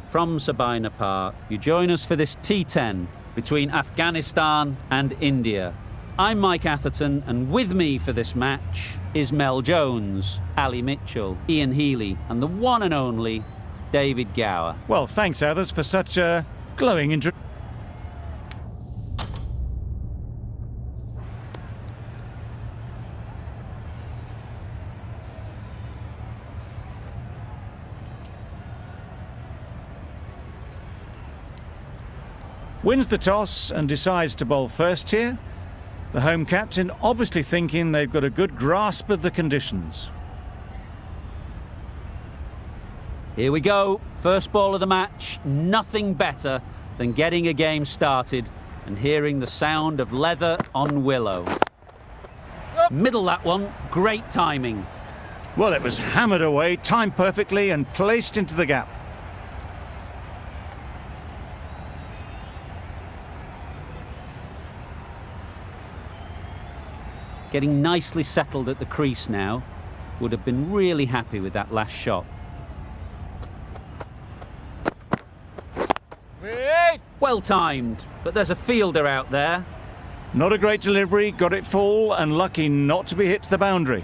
From Sabina Park, you join us for this T10 between Afghanistan and India. I'm Mike Atherton, and with me for this match is Mel Jones, Ali Mitchell, Ian Healy, and the one and only David Gower. Well, thanks, Athers, for such a glowing intro. Wins the toss and decides to bowl first here. The home captain obviously thinking they've got a good grasp of the conditions. Here we go, first ball of the match. Nothing better than getting a game started and hearing the sound of leather on willow. Middle that one, great timing. Well, it was hammered away, timed perfectly and placed into the gap. Getting nicely settled at the crease now. Would have been really happy with that last shot. Well timed, but there's a fielder out there. Not a great delivery, got it full and lucky not to be hit to the boundary.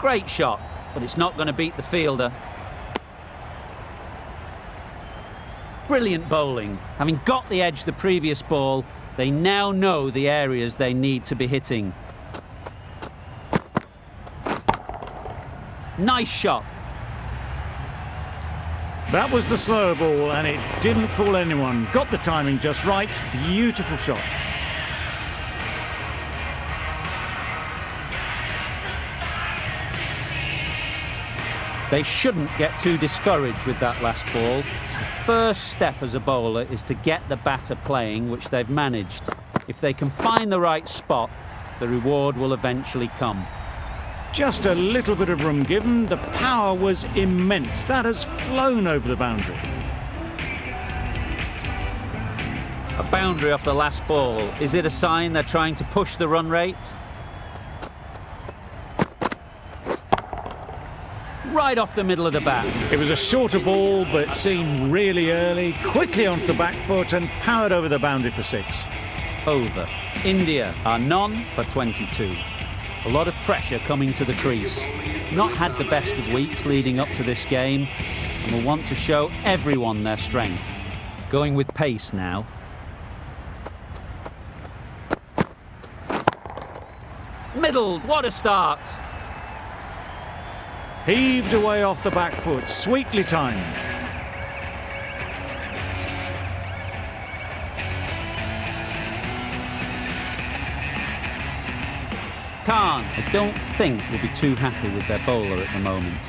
Great shot, but it's not going to beat the fielder. Brilliant bowling. Having got the edge the previous ball, they now know the areas they need to be hitting. Nice shot. That was the slower ball and it didn't fool anyone. Got the timing just right. Beautiful shot. They shouldn't get too discouraged with that last ball. The first step as a bowler is to get the batter playing, which they've managed. If they can find the right spot, the reward will eventually come. Just a little bit of room given. The power was immense. That has flown over the boundary. A boundary off the last ball. Is it a sign they're trying to push the run rate? Right off the middle of the bat. It was a shorter ball, but seen really early, quickly onto the back foot and powered over the boundary for 6. Over. India are none for 22. A lot of pressure coming to the crease. Not had the best of weeks leading up to this game and will want to show everyone their strength. Going with pace now. Middle, what a start! Heaved away off the back foot, sweetly timed. Khan, I don't think, will be too happy with their bowler at the moment.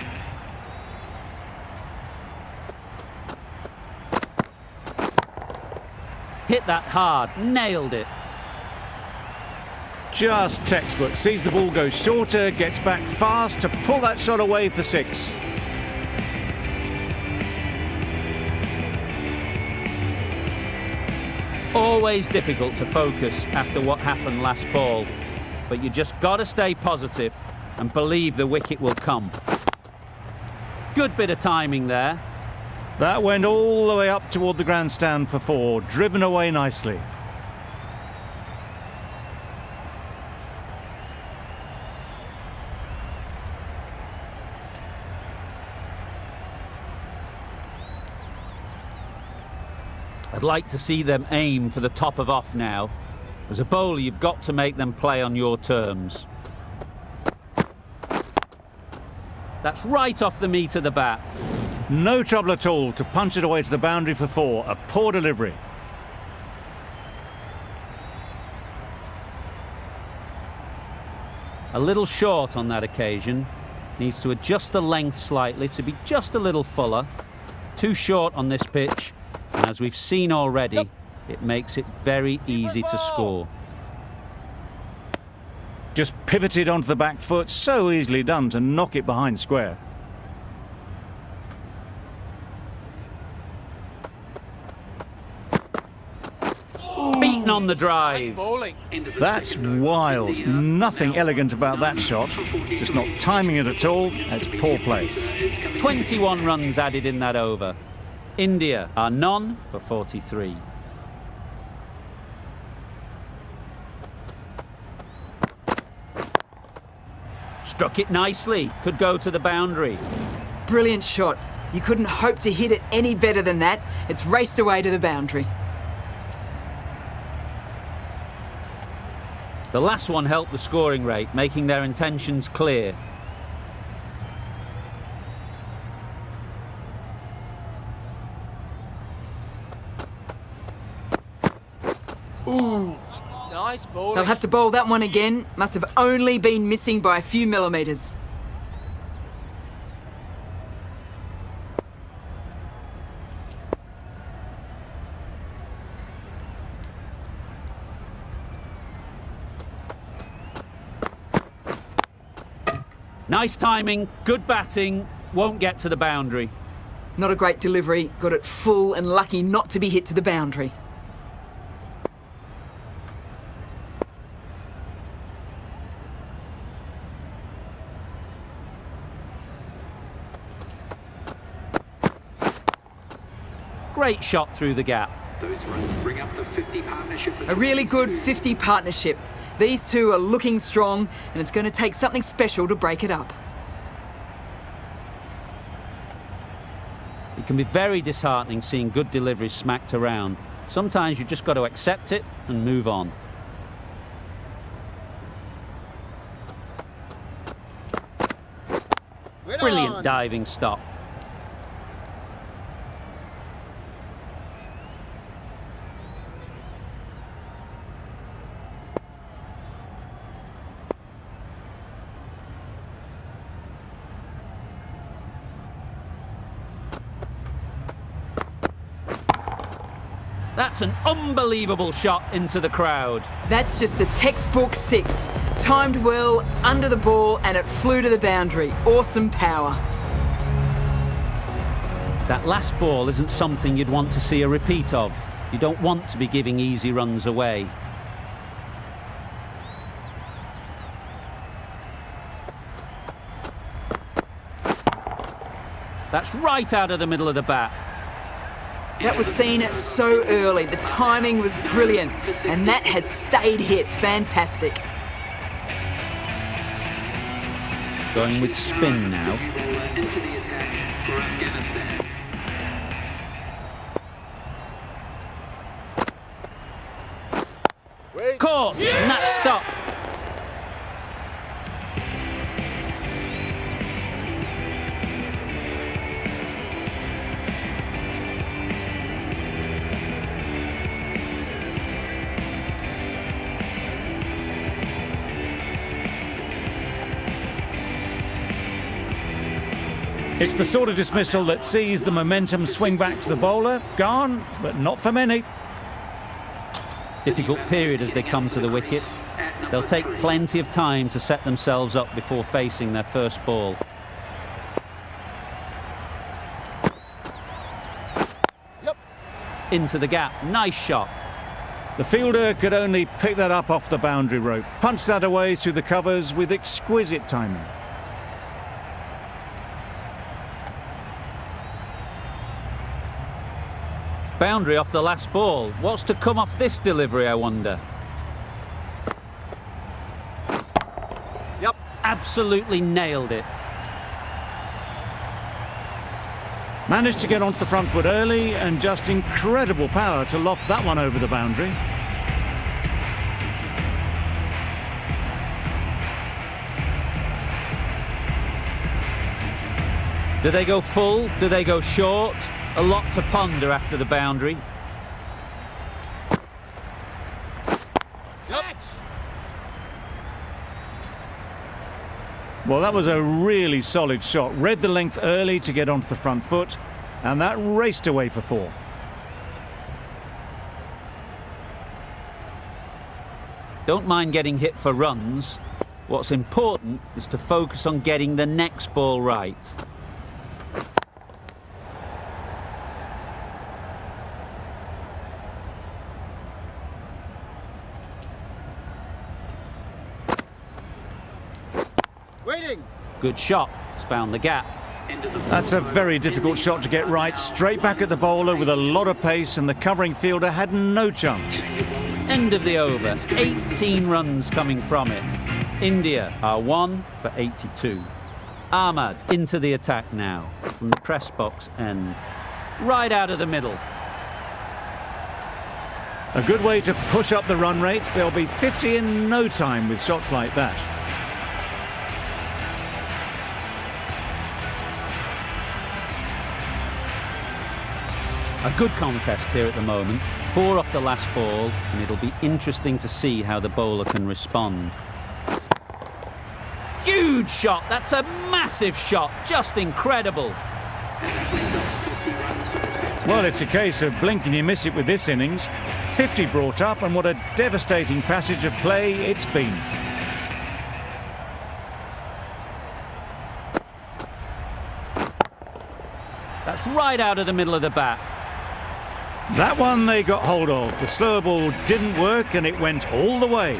Hit that hard, nailed it. Just textbook. Sees the ball go shorter, gets back fast to pull that shot away for 6. Always difficult to focus after what happened last ball, but you just got to stay positive and believe the wicket will come. Good bit of timing there. That went all the way up toward the grandstand for 4, driven away nicely. I'd like to see them aim for the top of off now. As a bowler, you've got to make them play on your terms. That's right off the meat of the bat. No trouble at all to punch it away to the boundary for 4. A poor delivery. A little short on that occasion. Needs to adjust the length slightly to be just a little fuller. Too short on this pitch. And as we've seen already, it makes it very easy to score. Just pivoted onto the back foot, so easily done to knock it behind square. on the Nice drive. bowling. That's wild. Nothing elegant about that shot. Just not timing it at all. It's poor play. 21 runs added in that over. India are none for 43. Struck it nicely. Could go to the boundary. Brilliant shot. You couldn't hope to hit it any better than that. It's raced away to the boundary. The last one helped the scoring rate, making their intentions clear. Ooh. Nice bowling. They'll have to bowl that one again. Must have only been missing by a few millimetres. Nice timing, good batting, won't get to the boundary. Not a great delivery. Got it full and lucky not to be hit to the boundary. Great shot through the gap. Those runs bring up the 50 partnership. A really good 50 partnership. These two are looking strong, and it's going to take something special to break it up. It can be very disheartening seeing good deliveries smacked around. Sometimes you just got to accept it and move on. Brilliant diving stop. That's an unbelievable shot into the crowd. That's just a textbook six. Timed well, under the ball, and it flew to the boundary. Awesome power. That last ball isn't something you'd want to see a repeat of. You don't want to be giving easy runs away. That's right out of the middle of the bat. That was seen so early. The timing was brilliant, and that has stayed hit. Fantastic. Going with spin now. Into the attack for Afghanistan. Caught! And that stop. It's the sort of dismissal that sees the momentum swing back to the bowler. Gone, but not for many. Difficult period as they come to the wicket. They'll take plenty of time to set themselves up before facing their first ball. Into the gap. Nice shot. The fielder could only pick that up off the boundary rope. Punched that away through the covers with exquisite timing. Boundary off the last ball. What's to come off this delivery, I wonder? Yep. Absolutely nailed it. Managed to get onto the front foot early and just incredible power to loft that one over the boundary. Do they go full? Do they go short? A lot to ponder after the boundary. Catch. Well, that was a really solid shot. Read the length early to get onto the front foot, and that raced away for four. Don't mind getting hit for runs. What's important is to focus on getting the next ball right. Waiting. Good shot. It's found the gap. That's a very difficult shot to get right. Straight back at the bowler with a lot of pace, and the covering fielder had no chance. End of the over. 18 runs coming from it. India are 1 for 82. Ahmad into the attack now from the press box end. Right out of the middle. A good way to push up the run rates. They'll be 50 in no time with shots like that. A good contest here at the moment. 4 off the last ball, and it'll be interesting to see how the bowler can respond. Huge shot! That's a massive shot! Just incredible! Well, it's a case of blink and you miss it with this innings. 50 brought up, and what a devastating passage of play it's been. That's right out of the middle of the bat. That one they got hold of. The slower ball didn't work, and it went all the way.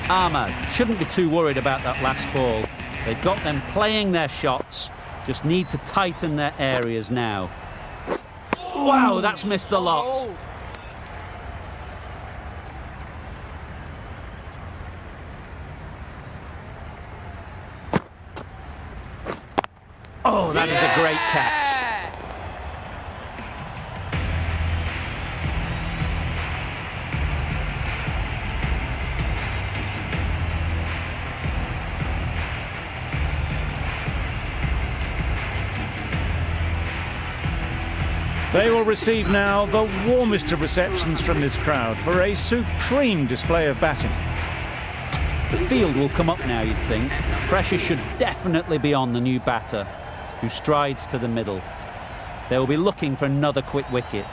Ahmad shouldn't be too worried about that last ball. They've got them playing their shots, just need to tighten their areas now. Wow, that's missed the lot. Hold. Oh, that is a great catch. They will receive now the warmest of receptions from this crowd for a supreme display of batting. The field will come up now, you'd think. Pressure should definitely be on the new batter, who strides to the middle. They will be looking for another quick wicket.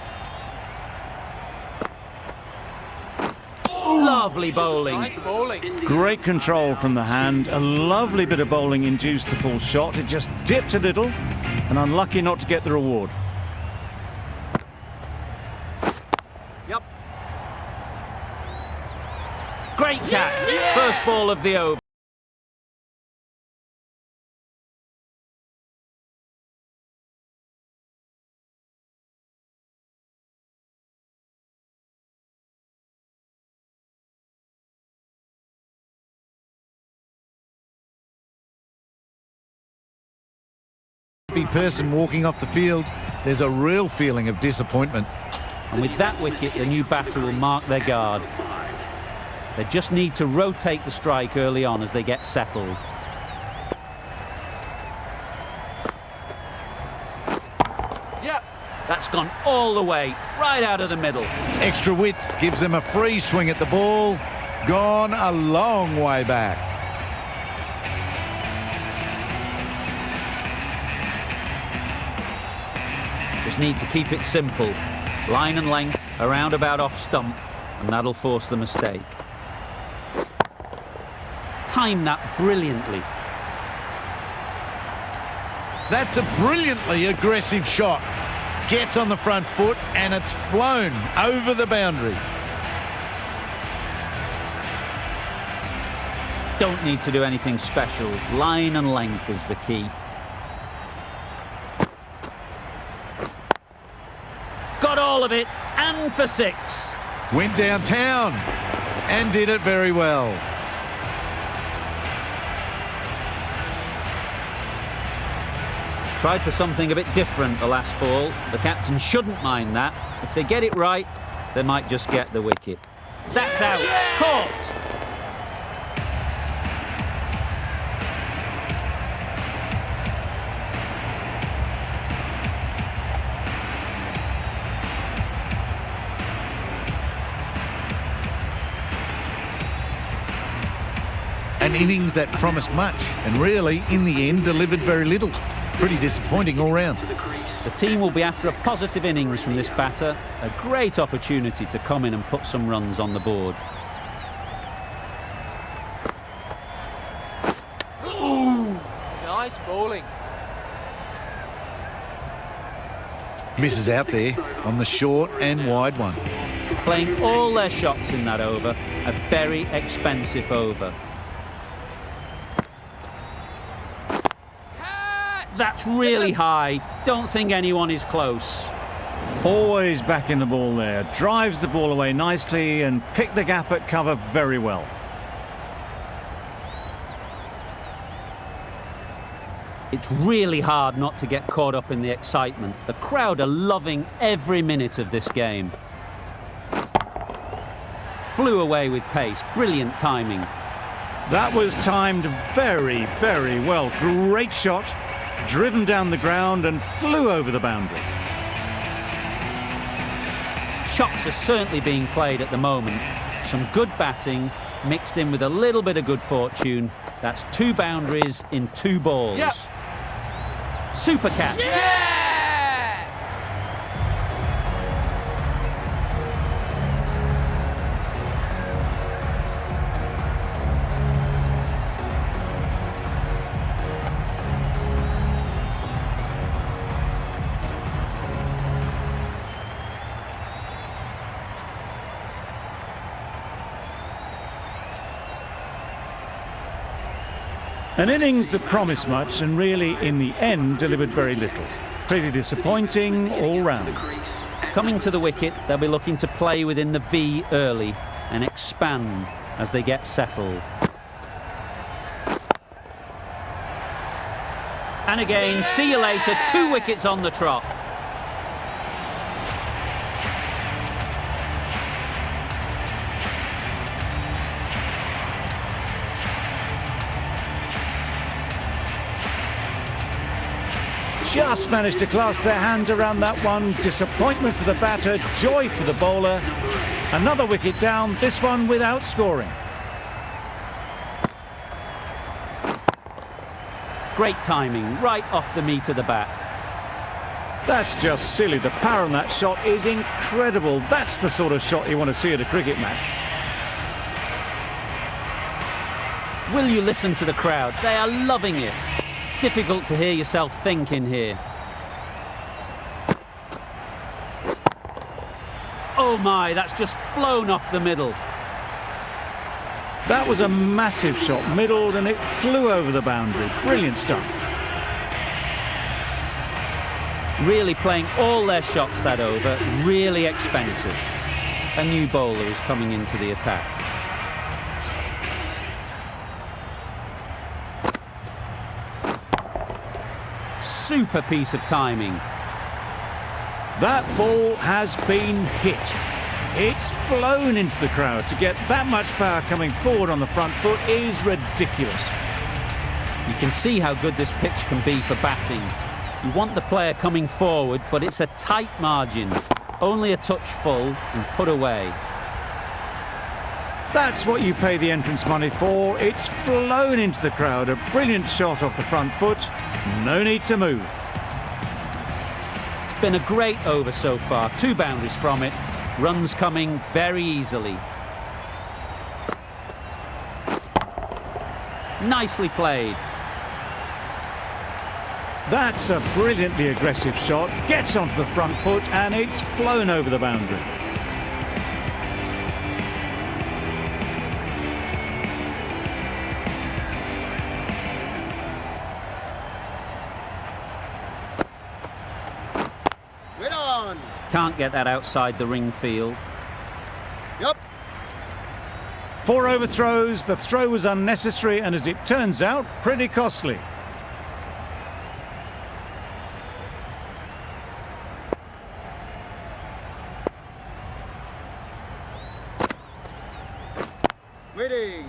Lovely bowling. Nice bowling. Great control from the hand. A lovely bit of bowling induced the full shot. It just dipped a little, and unlucky not to get the reward. Yep. Great catch. First ball of the over. Person walking off the field, there's a real feeling of disappointment. And with that wicket, the new batter will mark their guard. They just need to rotate the strike early on as they get settled. Yep. That's gone all the way, right out of the middle. Extra width gives them a free swing at the ball. Gone a long way back. Just need to keep it simple. Line and length, around about off stump, and that'll force the mistake. Time that brilliantly. That's a brilliantly aggressive shot. Gets on the front foot and it's flown over the boundary. Don't need to do anything special. Line and length is the key. Got all of it, and for 6. Went downtown and did it very well. Tried for something a bit different the last ball. The captain shouldn't mind that. If they get it right, they might just get the wicket. That's out. Caught. An innings that promised much and really, in the end, delivered very little. Pretty disappointing all round. The team will be after a positive innings from this batter. A great opportunity to come in and put some runs on the board. Ooh, nice bowling. Misses out there on the short and wide one. playing all their shots in that over, a very expensive over. That's really high. Don't think anyone is close. Always backing the ball there. Drives the ball away nicely and picked the gap at cover very well. It's really hard not to get caught up in the excitement. The crowd are loving every minute of this game. Flew away with pace. Brilliant timing. That was timed very, very well. Great shot. Driven down the ground and flew over the boundary. Shots are certainly being played at the moment. Some good batting mixed in with a little bit of good fortune. That's 2 boundaries in 2 balls. Yep. Super catch. Yeah! An innings that promised much and really, in the end, delivered very little. Pretty disappointing all round. Coming to the wicket, they'll be looking to play within the V early and expand as they get settled. And again, see you later, 2 wickets on the trot. Just managed to clasp their hands around that one. Disappointment for the batter, joy for the bowler. Another wicket down, this one without scoring. Great timing, right off the meat of the bat. That's just silly. The power on that shot is incredible. That's the sort of shot you want to see at a cricket match. Will you listen to the crowd? They are loving it. It's difficult to hear yourself think in here. Oh my, that's just flown off the middle. That was a massive shot, middled, and it flew over the boundary. Brilliant stuff. Really playing all their shots that over, really expensive. A new bowler is coming into the attack. Super piece of timing. That ball has been hit. It's flown into the crowd. To get that much power coming forward on the front foot is ridiculous. You can see how good this pitch can be for batting. You want the player coming forward, but it's a tight margin. Only a touch full and put away. That's what you pay the entrance money for. It's flown into the crowd. A brilliant shot off the front foot. No need to move. It's been a great over so far. 2 boundaries from it. Runs coming very easily. Nicely played. That's a brilliantly aggressive shot. Gets onto the front foot and it's flown over the boundary. Can't get that outside the ring field. Yep. 4 overthrows. The throw was unnecessary and, as it turns out, pretty costly. Waiting.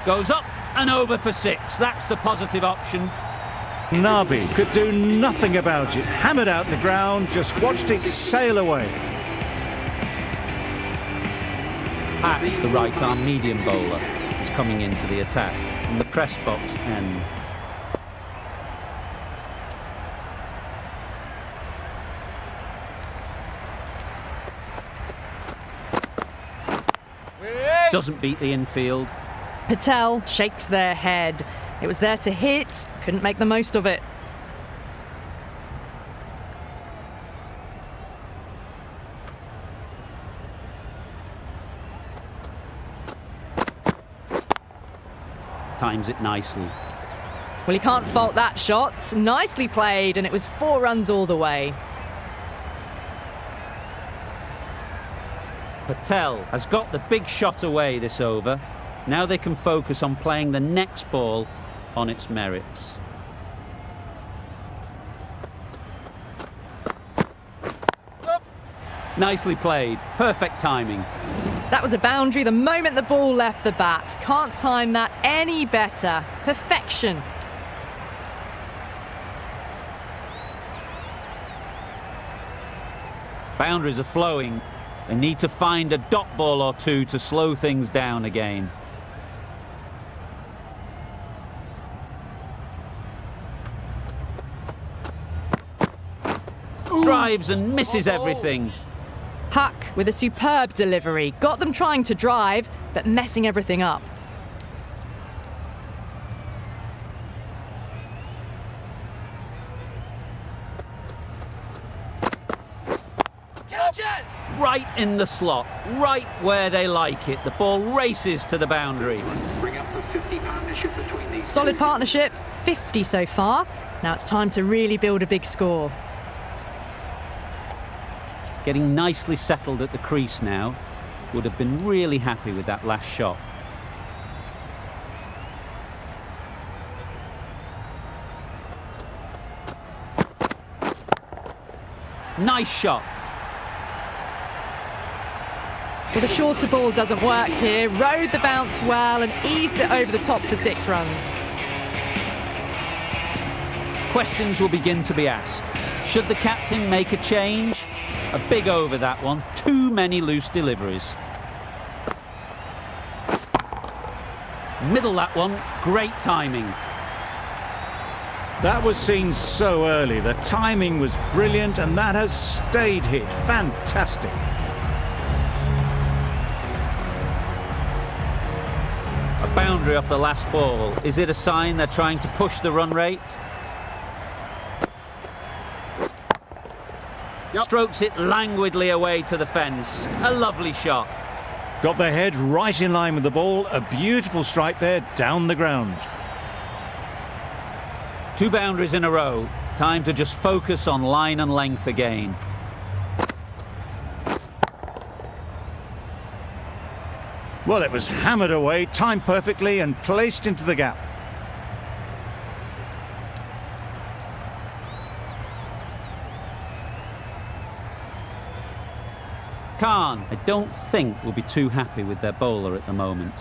Goes up and over for 6. That's the positive option. Nabi could do nothing about it. Hammered out the ground, just watched it sail away. Pat, the right-arm medium bowler, is coming into the attack from the press box end. doesn't beat the infield. Patel shakes their head. It was there to hit, couldn't make the most of it. Times it nicely. Well, you can't fault that shot. Nicely played, and it was 4 runs all the way. Patel has got the big shot away this over. Now they can focus on playing the next ball on its merits. Nicely played. Perfect timing. That was a boundary the moment the ball left the bat. Can't time that any better. Perfection. Boundaries are flowing. They need to find a dot ball or two to slow things down again. Drives and misses everything. Huck with a superb delivery. Got them trying to drive, but messing everything up. Right in the slot, right where they like it. The ball races to the boundary. Bring up the 50 partnership between these. Solid partnership, 50 so far. Now it's time to really build a big score. Getting nicely settled at the crease now. Would have been really happy with that last shot. Nice shot. Well, the shorter ball doesn't work here. Rode the bounce well and eased it over the top for 6 runs. Questions will begin to be asked. Should the captain make a change? A big over that one. Too many loose deliveries. Middle that one. Great timing. That was seen so early. The timing was brilliant, and that has stayed hit. Fantastic. A boundary off the last ball. Is it a sign they're trying to push the run rate? Yep. Strokes it languidly away to the fence. A lovely shot. Got their head right in line with the ball. A beautiful strike there down the ground. 2 boundaries in a row. Time to just focus on line and length again. Well, it was hammered away, timed perfectly and placed into the gap. Khan, I don't think, will be too happy with their bowler at the moment.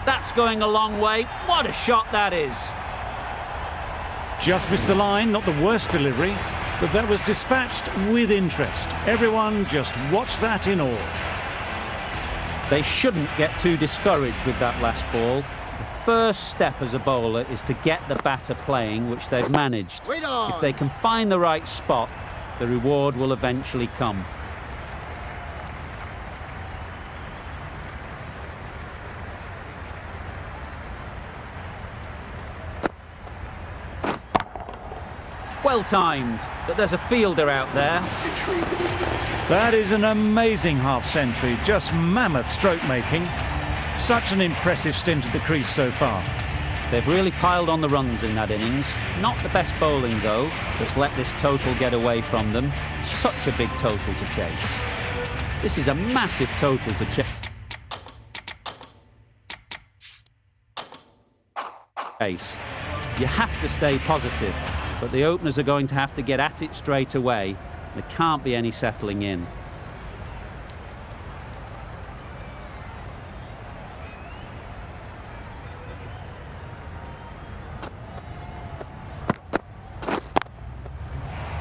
That's going a long way. What a shot that is. Just missed the line, not the worst delivery, but that was dispatched with interest. Everyone just watched that in awe. They shouldn't get too discouraged with that last ball. The first step as a bowler is to get the batter playing, which they've managed. Wait on. If they can find the right spot, the reward will eventually come. Well timed, but there's a fielder out there. That is an amazing half-century, just mammoth stroke making. Such an impressive stint at the crease so far. They've really piled on the runs in that innings. Not the best bowling, though, that's let this total get away from them. Such a big total to chase. This is a massive total to chase. You have to stay positive, but the openers are going to have to get at it straight away. There can't be any settling in.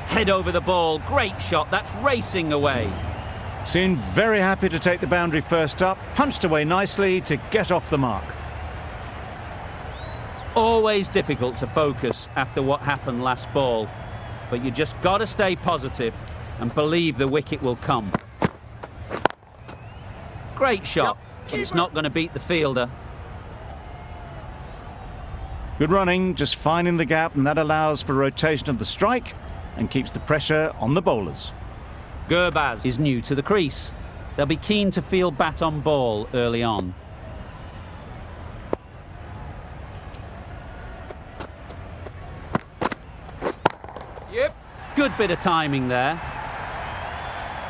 Head over the ball, great shot, that's racing away. Seemed very happy to take the boundary first up, punched away nicely to get off the mark. Always difficult to focus after what happened last ball, but you just got to stay positive and believe the wicket will come. Great shot, but it's not going to beat the fielder. Good running, just finding the gap, and that allows for rotation of the strike and keeps the pressure on the bowlers. Gurbaz is new to the crease. They'll be keen to field bat on ball early on. Yep. Good bit of timing there.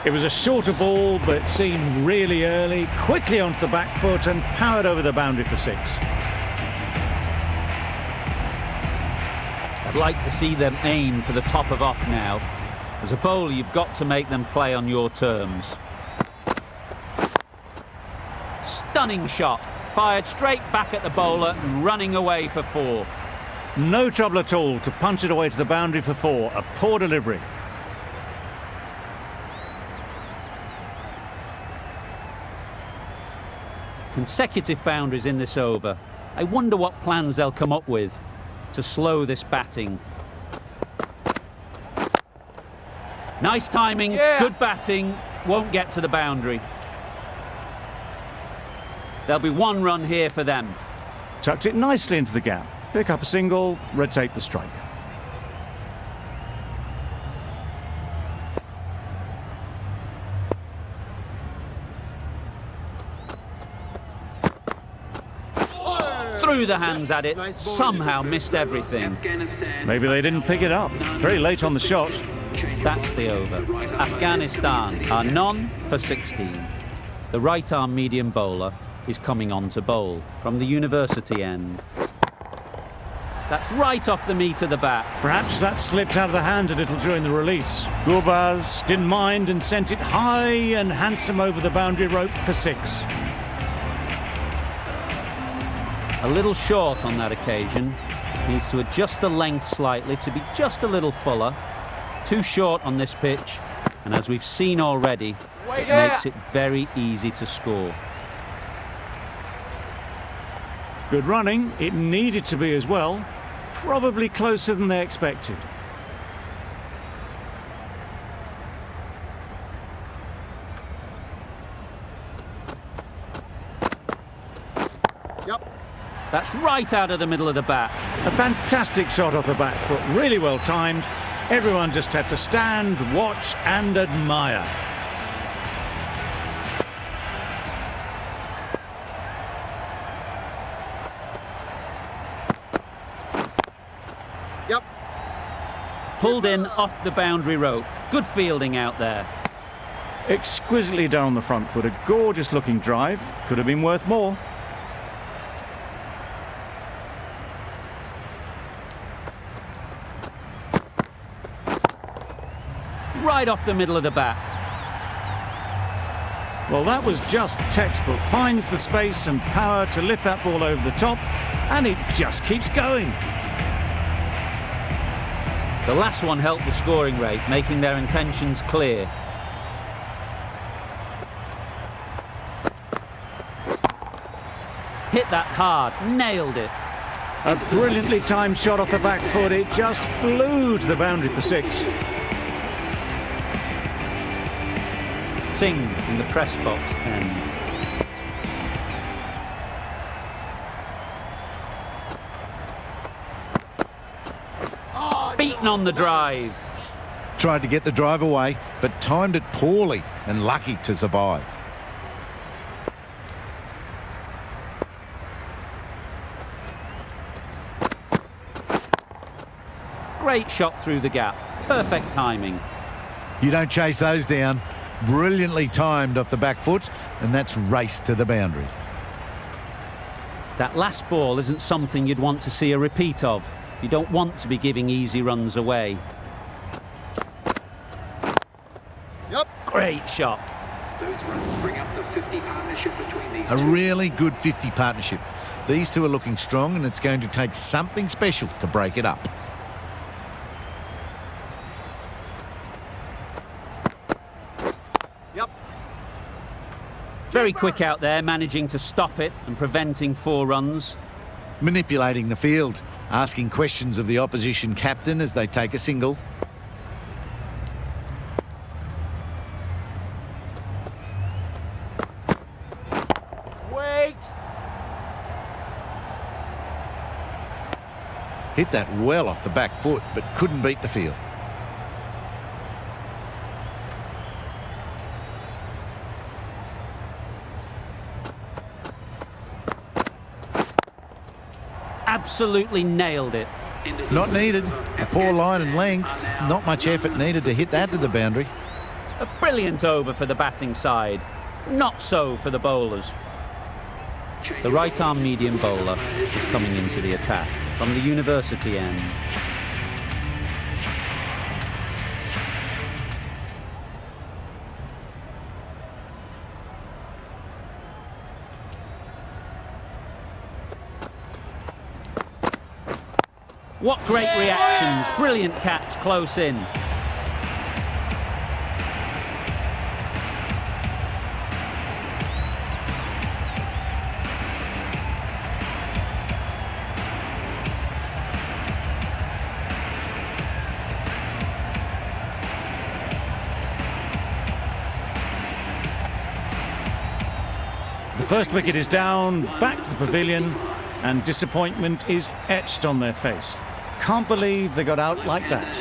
It was a shorter ball, but seen really early, quickly onto the back foot and powered over the boundary for 6. I'd like to see them aim for the top of off now. As a bowler, you've got to make them play on your terms. Stunning shot. Fired straight back at the bowler and running away for 4. No trouble at all to punch it away to the boundary for 4. A poor delivery. Consecutive boundaries in this over. I wonder what plans they'll come up with to slow this batting. Nice timing, good batting, won't get to the boundary. There'll be 1 run here for them. Tucked it nicely into the gap. Pick up a single, rotate the strike. Threw the hands at it, somehow missed everything. Maybe they didn't pick it up. Very late on the shot. That's the over. Afghanistan are none for 16. The right-arm medium bowler is coming on to bowl from the university end. That's right off the meat of the bat. Perhaps that slipped out of the hand a little during the release. Gurbaz didn't mind and sent it high and handsome over the boundary rope for 6. A little short on that occasion. Needs to adjust the length slightly to be just a little fuller. Too short on this pitch, and as we've seen already, it makes it very easy to score. Good running. It needed to be as well. Probably closer than they expected. That's right out of the middle of the bat. A fantastic shot off the back foot, really well timed. Everyone just had to stand, watch and admire. Yep. Pulled in off the boundary rope. Good fielding out there. Exquisitely done on the front foot, a gorgeous looking drive. Could have been worth more. Right off the middle of the bat. Well, that was just textbook. Finds the space and power to lift that ball over the top, and it just keeps going. The last one helped the scoring rate, making their intentions clear. Hit that hard, nailed it. A brilliantly timed shot off the back foot. It just flew to the boundary for 6. Singh from the press box end. Beaten on the drive. Tried to get the drive away, but timed it poorly and lucky to survive. Great shot through the gap. Perfect timing. You don't chase those down. Brilliantly timed off the back foot, and that's raced to the boundary. That last ball isn't something you'd want to see a repeat of. You don't want to be giving easy runs away. Yep. Great shot. Those runs bring up the 50 partnership between these A two. really good 50 partnership. These two are looking strong, and it's going to take something special to break it up. Yep. Very quick out there, managing to stop it and preventing 4 runs. Manipulating the field, asking questions of the opposition captain as they take a single. Hit that well off the back foot, but couldn't beat the field. Absolutely nailed it. Not needed. A poor line and length. Not much effort needed to hit that to the boundary. A brilliant over for the batting side. Not so for the bowlers. The right-arm medium bowler is coming into the attack from the university end. What great reactions. Brilliant catch close in. The first wicket is down, back to the pavilion, and disappointment is etched on their face. Can't believe they got out like that.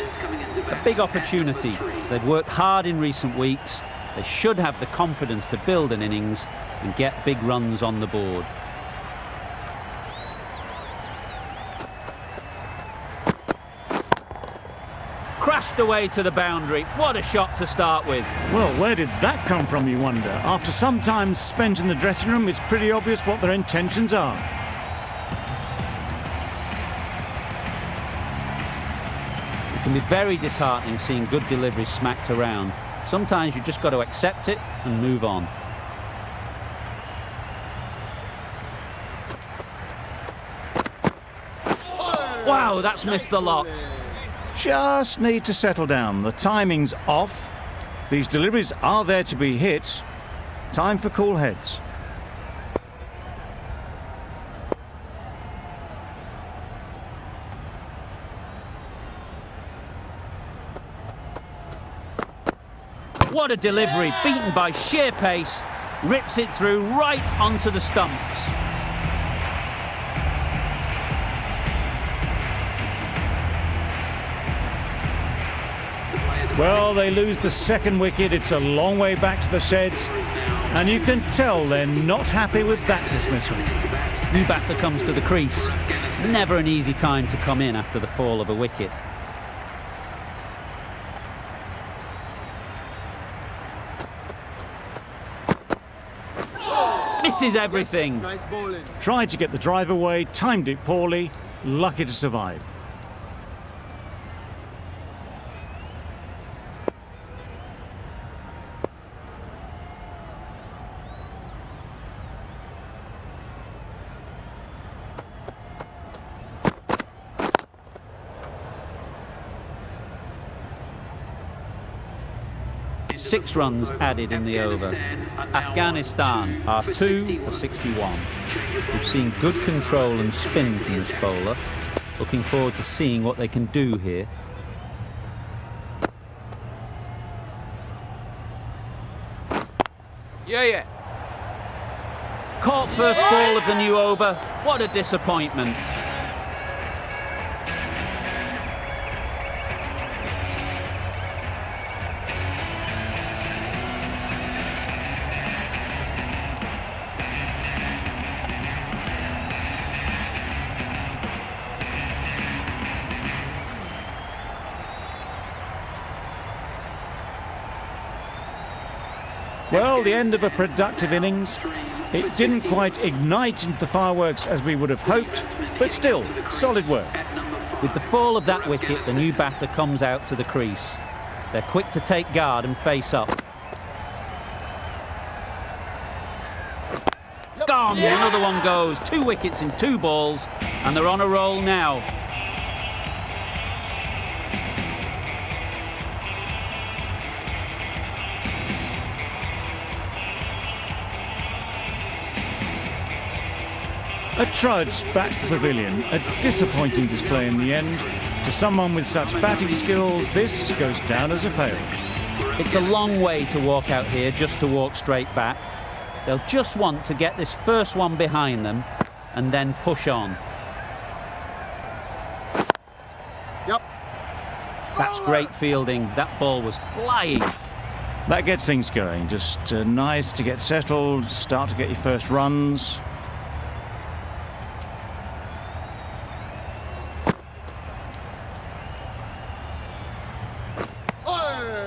A big opportunity. They've worked hard in recent weeks. They should have the confidence to build an innings and get big runs on the board. Crashed away to the boundary. What a shot to start with. Well, where did that come from, you wonder? After some time spent in the dressing room, it's pretty obvious what their intentions are. It can be very disheartening seeing good deliveries smacked around. Sometimes you just got to accept it and move on. Wow, that's missed the lot. Just need to settle down. The timing's off. These deliveries are there to be hit. Time for cool heads. What a delivery, beaten by sheer pace, rips it through right onto the stumps. Well, they lose the second wicket. It's a long way back to the sheds, and you can tell they're not happy with that dismissal. New batter comes to the crease. Never an easy time to come in after the fall of a wicket. Misses everything. Nice bowling. Tried to get the drive away, timed it poorly, lucky to survive. Six runs added in the over. Afghanistan are 2 for 61. We've seen good control and spin from this bowler. Looking forward to seeing what they can do here. Yeah. Caught first ball of the new over. What a disappointment. Well, the end of a productive innings. It didn't quite ignite into the fireworks as we would have hoped, but still, solid work. With the fall of that wicket, the new batter comes out to the crease. They're quick to take guard and face up. Gone! Another one goes. 2 wickets in 2 balls, and they're on a roll now. A trudge back to the pavilion, a disappointing display in the end. To someone with such batting skills, this goes down as a fail. It's a long way to walk out here just to walk straight back. They'll just want to get this first one behind them and then push on. great fielding. That ball was flying. That gets things going. Just nice to get settled, start to get your first runs.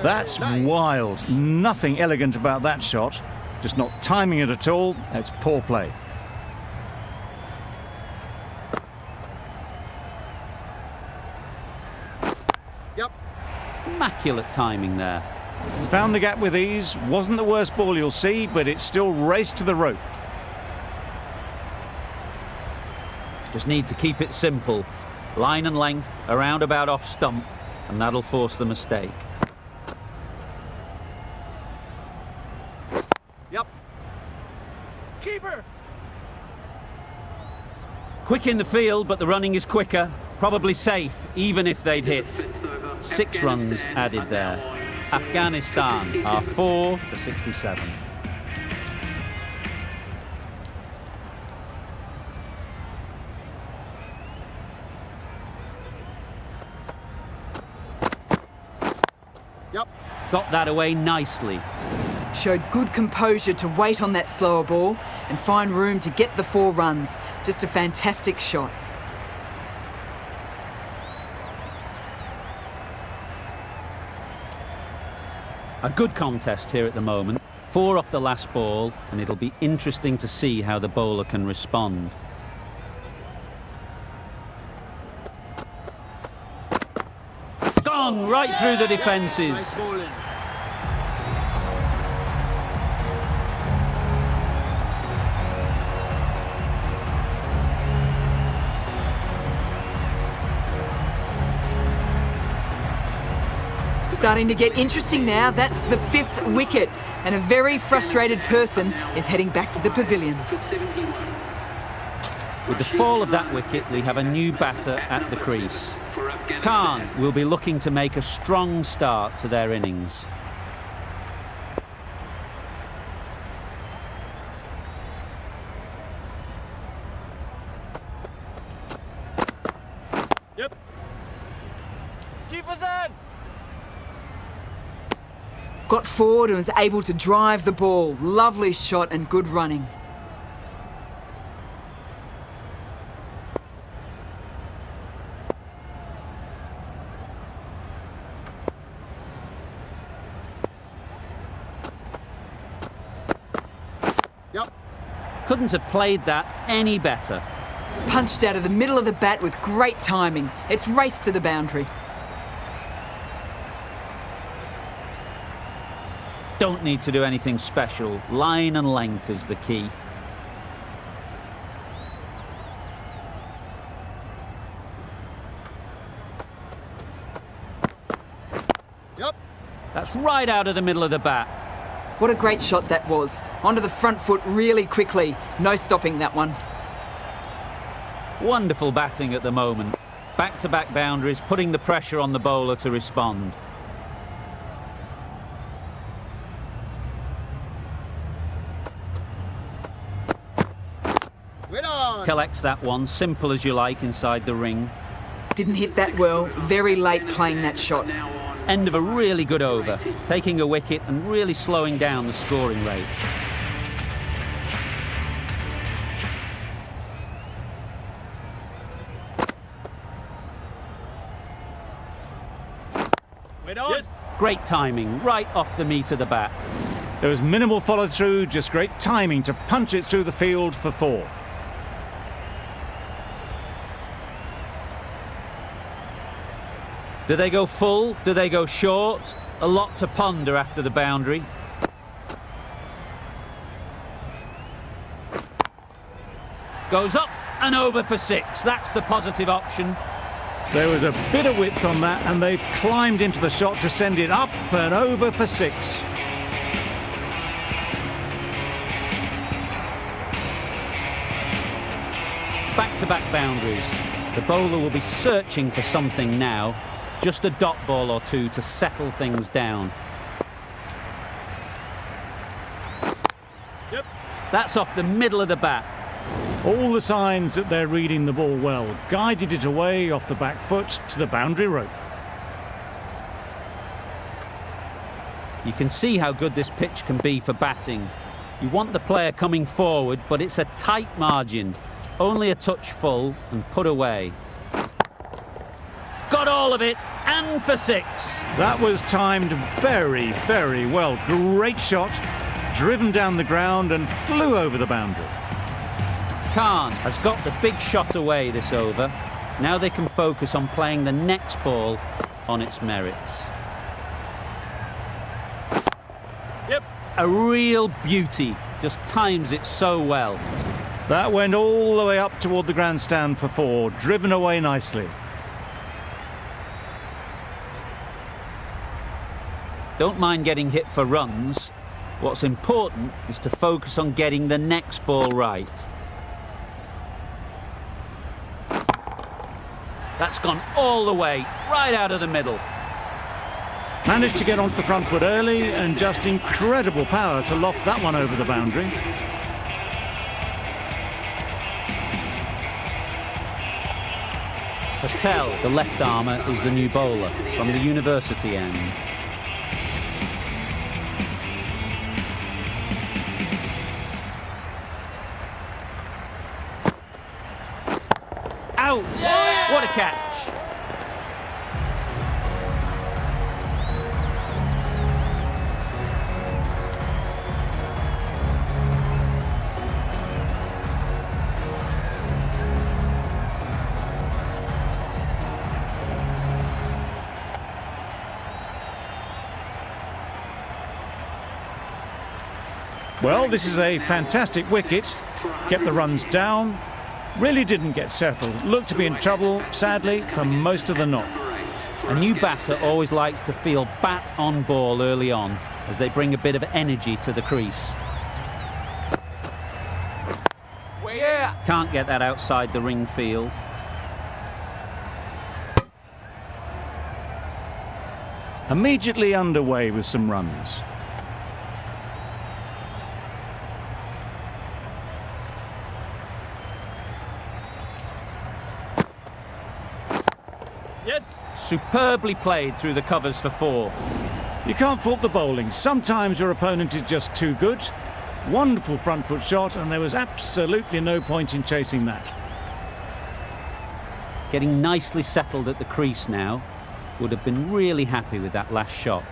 That's wild. Nothing elegant about that shot. Just not timing it at all. It's poor play. Yep. Immaculate timing there. Found the gap with ease. Wasn't the worst ball you'll see, but it still raced to the rope. Just need to keep it simple. Line and length, around about off stump, and that'll force the mistake. Yep. Keeper. Quick in the field, but the running is quicker. Probably safe, even if they'd hit. 6 runs added there. Afghanistan are 4 for 67. Yep. Got that away nicely. Showed good composure to wait on that slower ball and find room to get the 4 runs. Just a fantastic shot. A good contest here at the moment. 4 off the last ball, and it'll be interesting to see how the bowler can respond. Gone right through the defences. Nice bowling. Starting to get interesting now. That's the 5th wicket, and a very frustrated person is heading back to the pavilion. With the fall of that wicket, we have a new batter at the crease. Khan will be looking to make a strong start to their innings. Yep. Keeper's in. Got forward and was able to drive the ball. Lovely shot and good running. Yep. Couldn't have played that any better. Punched out of the middle of the bat with great timing. It's raced to the boundary. Don't need to do anything special. Line and length is the key. Yep. That's right out of the middle of the bat. What a great shot that was. Onto the front foot really quickly. No stopping that one. Wonderful batting at the moment. Back-to-back boundaries, putting the pressure on the bowler to respond. Well on. Collects that one, simple as you like, inside the ring. Didn't hit that well. Very late playing that shot. End of a really good over, taking a wicket and really slowing down the scoring rate. Yes. Great timing, right off the meat of the bat. There was minimal follow-through, just great timing to punch it through the field for 4. Do they go full? Do they go short? A lot to ponder after the boundary. Goes up and over for 6. That's the positive option. There was a bit of width on that, and they've climbed into the shot to send it up and over for 6. Back-to-back boundaries. The bowler will be searching for something now. Just a dot ball or two to settle things down. Yep. That's off the middle of the bat. All the signs that they're reading the ball well. Guided it away off the back foot to the boundary rope. You can see how good this pitch can be for batting. You want the player coming forward, but it's a tight margin. Only a touch full and put away. Got all of it, and for 6. That was timed very, very well. Great shot, driven down the ground and flew over the boundary. Khan has got the big shot away this over. Now they can focus on playing the next ball on its merits. Yep. A real beauty, just times it so well. That went all the way up toward the grandstand for 4, driven away nicely. Don't mind getting hit for runs. What's important is to focus on getting the next ball right. That's gone all the way, right out of the middle. Managed to get onto the front foot early and just incredible power to loft that one over the boundary. Patel, the left armour, is the new bowler from the university end. Out! What a catch! Well, this is a fantastic wicket. Kept the runs down. Really didn't get settled. Looked to be in trouble, sadly, for most of the knock. A new batter always likes to feel bat on ball early on, as they bring a bit of energy to the crease. Yeah. Can't get that outside the ring field. Immediately underway with some runs. Yes. Superbly played through the covers for 4. You can't fault the bowling. Sometimes your opponent is just too good. Wonderful front foot shot, and there was absolutely no point in chasing that. Getting nicely settled at the crease now. Would have been really happy with that last shot.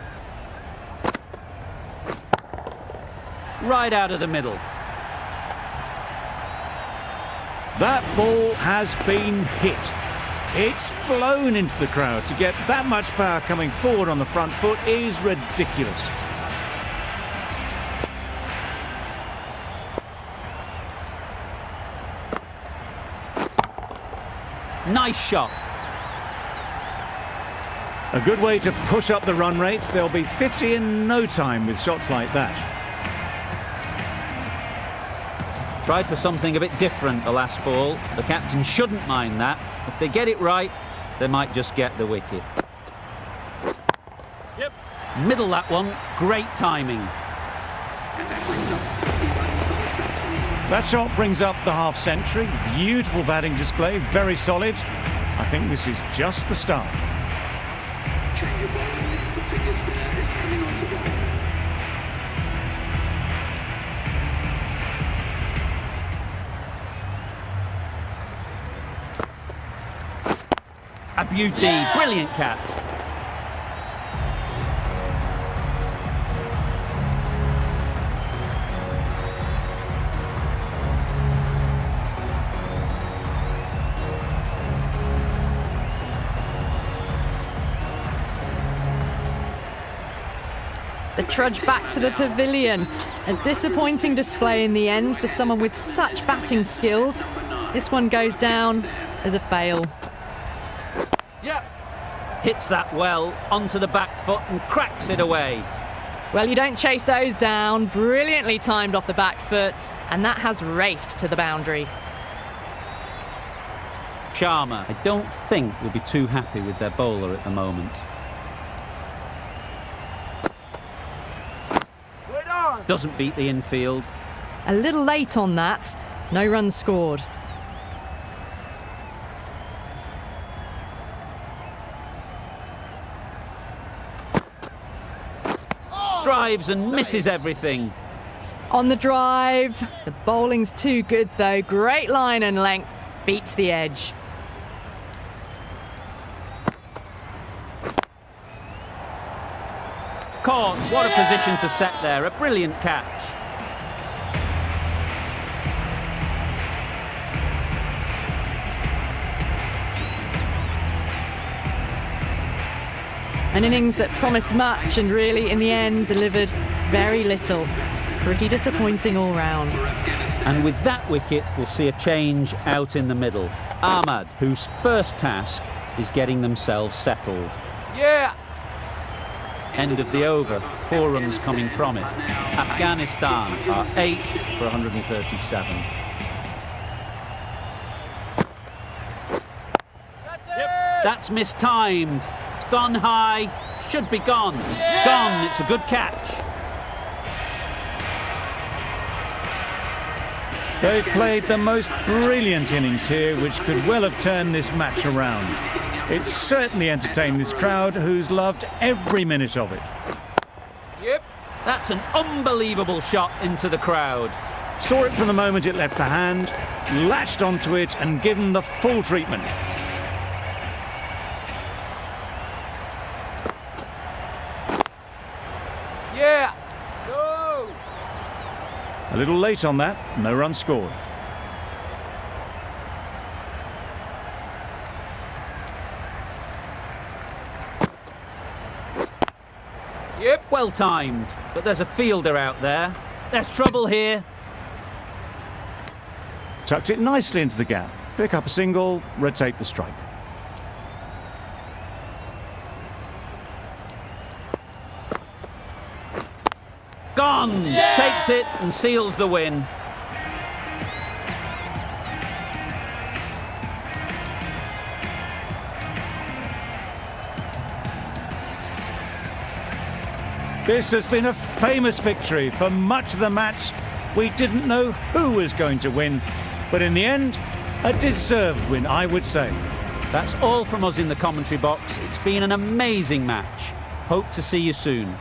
Right out of the middle. That ball has been hit. It's flown into the crowd. To get that much power coming forward on the front foot is ridiculous. Nice shot. A good way to push up the run rate. They'll be 50 in no time with shots like that. Tried for something a bit different the last ball. The captain shouldn't mind that. If they get it right, they might just get the wicket. Yep. Middle that one. Great timing. That shot brings up the half century. Beautiful batting display, very solid. I think this is just the start. Change of bowling, the finger spinner, it's coming on to bowl. A beauty. Brilliant catch. The trudge back to the pavilion. A disappointing display in the end for someone with such batting skills. This one goes down as a fail. Yeah. Hits that well onto the back foot and cracks it away. Well, you don't chase those down. Brilliantly timed off the back foot, and that has raced to the boundary. Sharma, I don't think, will be too happy with their bowler at the moment. Wait on. Doesn't beat the infield. A little late on that. No runs scored. Drives and misses everything. On the drive. The bowling's too good though. Great line and length. Beats the edge. Caught. What a position to set there. A brilliant catch. An innings that promised much and really, in the end, delivered very little. Pretty disappointing all round. And with that wicket, we'll see a change out in the middle. Ahmad, whose first task is getting themselves settled. Yeah. End of the over, 4 runs coming from it. Afghanistan are 8 for 137. That's mistimed. It's gone high. Should be gone. Gone. It's a good catch. They've played the most brilliant innings here, which could well have turned this match around. It certainly entertained this crowd, who's loved every minute of it. Yep. That's an unbelievable shot into the crowd. Saw it from the moment it left the hand, latched onto it and given the full treatment. Yeah. No. A little late on that, no run scored. Yep. Well timed, but there's a fielder out there. There's trouble here. Tucked it nicely into the gap. Pick up a single, rotate the strike. Gone! Takes it and seals the win. This has been a famous victory. For much of the match, we didn't know who was going to win. But in the end, a deserved win, I would say. That's all from us in the commentary box. It's been an amazing match. Hope to see you soon.